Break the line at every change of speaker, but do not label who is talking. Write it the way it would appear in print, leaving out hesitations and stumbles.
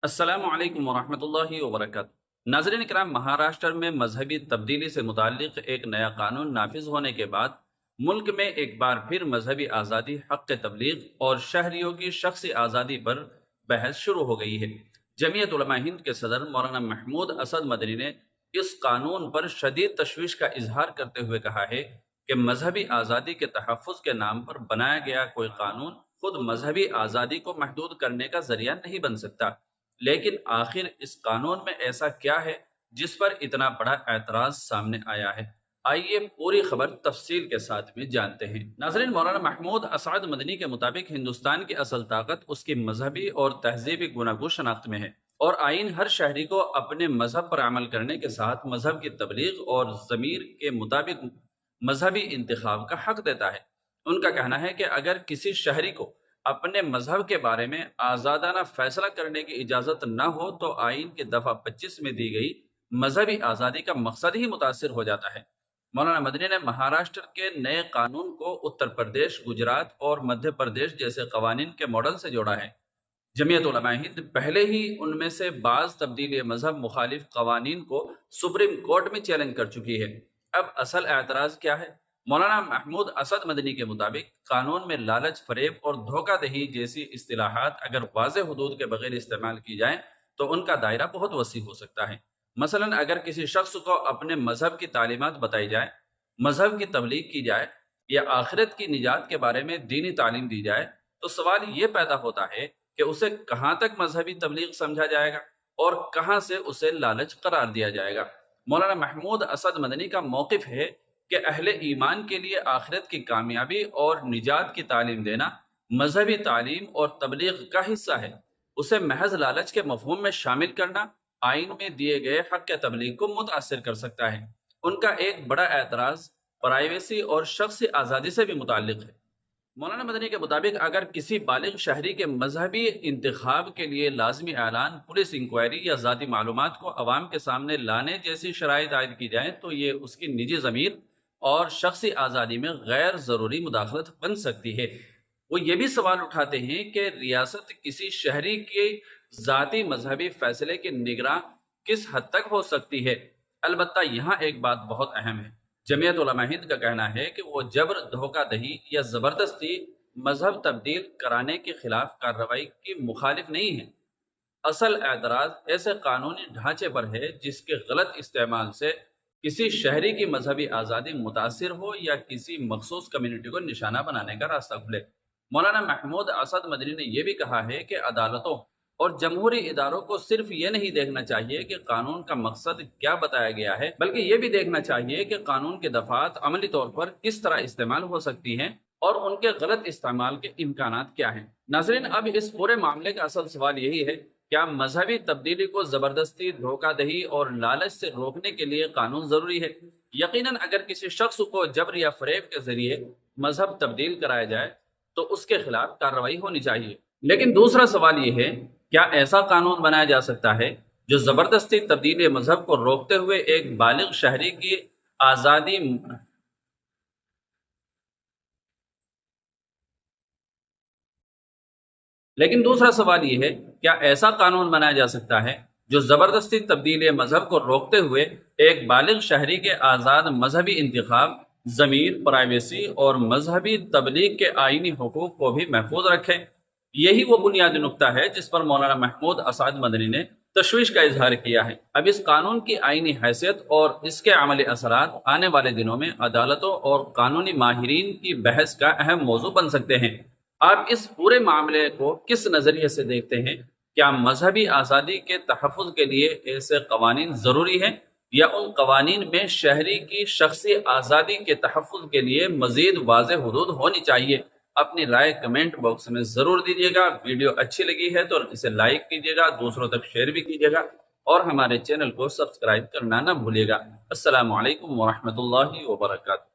السلام علیکم ورحمۃ اللہ وبرکاتہ۔ ناظرین کرام، مہاراشٹر میں مذہبی تبدیلی سے متعلق ایک نیا قانون نافذ ہونے کے بعد ملک میں ایک بار پھر مذہبی آزادی، حق تبلیغ اور شہریوں کی شخصی آزادی پر بحث شروع ہو گئی ہے۔ جمعیت علماء ہند کے صدر مولانا محمود اسد مدنی نے اس قانون پر شدید تشویش کا اظہار کرتے ہوئے کہا ہے کہ مذہبی آزادی کے تحفظ کے نام پر بنایا گیا کوئی قانون خود مذہبی آزادی کو محدود کرنے کا ذریعہ نہیں بن سکتا۔ لیکن آخر اس قانون میں ایسا کیا ہے جس پر اتنا بڑا اعتراض سامنے آیا ہے؟ آئیے پوری خبر تفصیل کے ساتھ میں جانتے ہیں۔ ناظرین، مولانا محمود اسعد مدنی کے مطابق ہندوستان کی اصل طاقت اس کی مذہبی اور تہذیبی گوناگو شناخت میں ہے، اور آئین ہر شہری کو اپنے مذہب پر عمل کرنے کے ساتھ مذہب کی تبلیغ اور ضمیر کے مطابق مذہبی انتخاب کا حق دیتا ہے۔ ان کا کہنا ہے کہ اگر کسی شہری کو اپنے مذہب کے بارے میں آزادانہ فیصلہ کرنے کی اجازت نہ ہو تو آئین کی دفعہ 25 میں دی گئی مذہبی آزادی کا مقصد ہی متاثر ہو جاتا ہے۔ مولانا مدنی نے مہاراشٹر کے نئے قانون کو اتر پردیش، گجرات اور مدھیہ پردیش جیسے قوانین کے ماڈل سے جوڑا ہے۔ جمعیت علماء ہند پہلے ہی ان میں سے بعض تبدیلی مذہب مخالف قوانین کو سپریم کورٹ میں چیلنج کر چکی ہے۔ اب اصل اعتراض کیا ہے؟ مولانا محمود اسد مدنی کے مطابق قانون میں لالچ، فریب اور دھوکہ دہی جیسی اصطلاحات اگر واضح حدود کے بغیر استعمال کی جائیں تو ان کا دائرہ بہت وسیع ہو سکتا ہے۔ مثلا اگر کسی شخص کو اپنے مذہب کی تعلیمات بتائی جائے، مذہب کی تبلیغ کی جائے یا آخرت کی نجات کے بارے میں دینی تعلیم دی جائے تو سوال یہ پیدا ہوتا ہے کہ اسے کہاں تک مذہبی تبلیغ سمجھا جائے گا اور کہاں سے اسے لالچ قرار دیا جائے گا۔ مولانا محمود اسد مدنی کا موقف ہے کہ اہل ایمان کے لیے آخرت کی کامیابی اور نجات کی تعلیم دینا مذہبی تعلیم اور تبلیغ کا حصہ ہے۔ اسے محض لالچ کے مفہوم میں شامل کرنا آئین میں دیے گئے حق کے تبلیغ کو متاثر کر سکتا ہے۔ ان کا ایک بڑا اعتراض پرائیویسی اور شخصی آزادی سے بھی متعلق ہے۔ مولانا مدنی کے مطابق اگر کسی بالغ شہری کے مذہبی انتخاب کے لیے لازمی اعلان، پولیس انکوائری یا ذاتی معلومات کو عوام کے سامنے لانے جیسی شرائط عائد کی جائیں تو یہ اس کی نجی ضمیر اور شخصی آزادی میں غیر ضروری مداخلت بن سکتی ہے۔ وہ یہ بھی سوال اٹھاتے ہیں کہ ریاست کسی شہری کے ذاتی مذہبی فیصلے کے نگراں کس حد تک ہو سکتی ہے؟ البتہ یہاں ایک بات بہت اہم ہے۔ جمعیت علماء ہند کا کہنا ہے کہ وہ جبر، دھوکہ دہی یا زبردستی مذہب تبدیل کرانے کے خلاف کارروائی کی مخالف نہیں ہے۔ اصل اعتراض ایسے قانونی ڈھانچے پر ہے جس کے غلط استعمال سے کسی شہری کی مذہبی آزادی متاثر ہو یا کسی مخصوص کمیونٹی کو نشانہ بنانے کا راستہ کھلے۔ مولانا محمود اسد مدنی نے یہ بھی کہا ہے کہ عدالتوں اور جمہوری اداروں کو صرف یہ نہیں دیکھنا چاہیے کہ قانون کا مقصد کیا بتایا گیا ہے، بلکہ یہ بھی دیکھنا چاہیے کہ قانون کے دفعات عملی طور پر کس طرح استعمال ہو سکتی ہیں اور ان کے غلط استعمال کے امکانات کیا ہیں۔ ناظرین، اب اس پورے معاملے کا اصل سوال یہی ہے، کیا مذہبی تبدیلی کو زبردستی، دھوکہ دہی اور لالچ سے روکنے کے لیے قانون ضروری ہے؟ یقیناً اگر کسی شخص کو جبر یا فریب کے ذریعے مذہب تبدیل کرایا جائے تو اس کے خلاف کارروائی ہونی چاہیے۔ لیکن دوسرا سوال یہ ہے، کیا ایسا قانون بنایا جا سکتا ہے جو زبردستی تبدیل مذہب کو روکتے ہوئے ایک بالغ شہری کی آزادی لیکن دوسرا سوال یہ ہے، کیا ایسا قانون بنایا جا سکتا ہے جو زبردستی تبدیل مذہب کو روکتے ہوئے ایک بالغ شہری کے آزاد مذہبی انتخاب، ضمیر، پرائیویسی اور مذہبی تبلیغ کے آئینی حقوق کو بھی محفوظ رکھے؟ یہی وہ بنیادی نقطہ ہے جس پر مولانا محمود اسعد مدنی نے تشویش کا اظہار کیا ہے۔ اب اس قانون کی آئینی حیثیت اور اس کے عملی اثرات آنے والے دنوں میں عدالتوں اور قانونی ماہرین کی بحث کا اہم موضوع بن سکتے ہیں۔ آپ اس پورے معاملے کو کس نظریے سے دیکھتے ہیں؟ کیا مذہبی آزادی کے تحفظ کے لیے ایسے قوانین ضروری ہیں یا ان قوانین میں شہری کی شخصی آزادی کے تحفظ کے لیے مزید واضح حدود ہونی چاہیے؟ اپنی رائے کمنٹ باکس میں ضرور دیجیے گا۔ ویڈیو اچھی لگی ہے تو اسے لائک کیجیے گا، دوسروں تک شیئر بھی کیجیے گا اور ہمارے چینل کو سبسکرائب کرنا نہ بھولیے گا۔ السلام علیکم ورحمۃ اللہ وبرکاتہ۔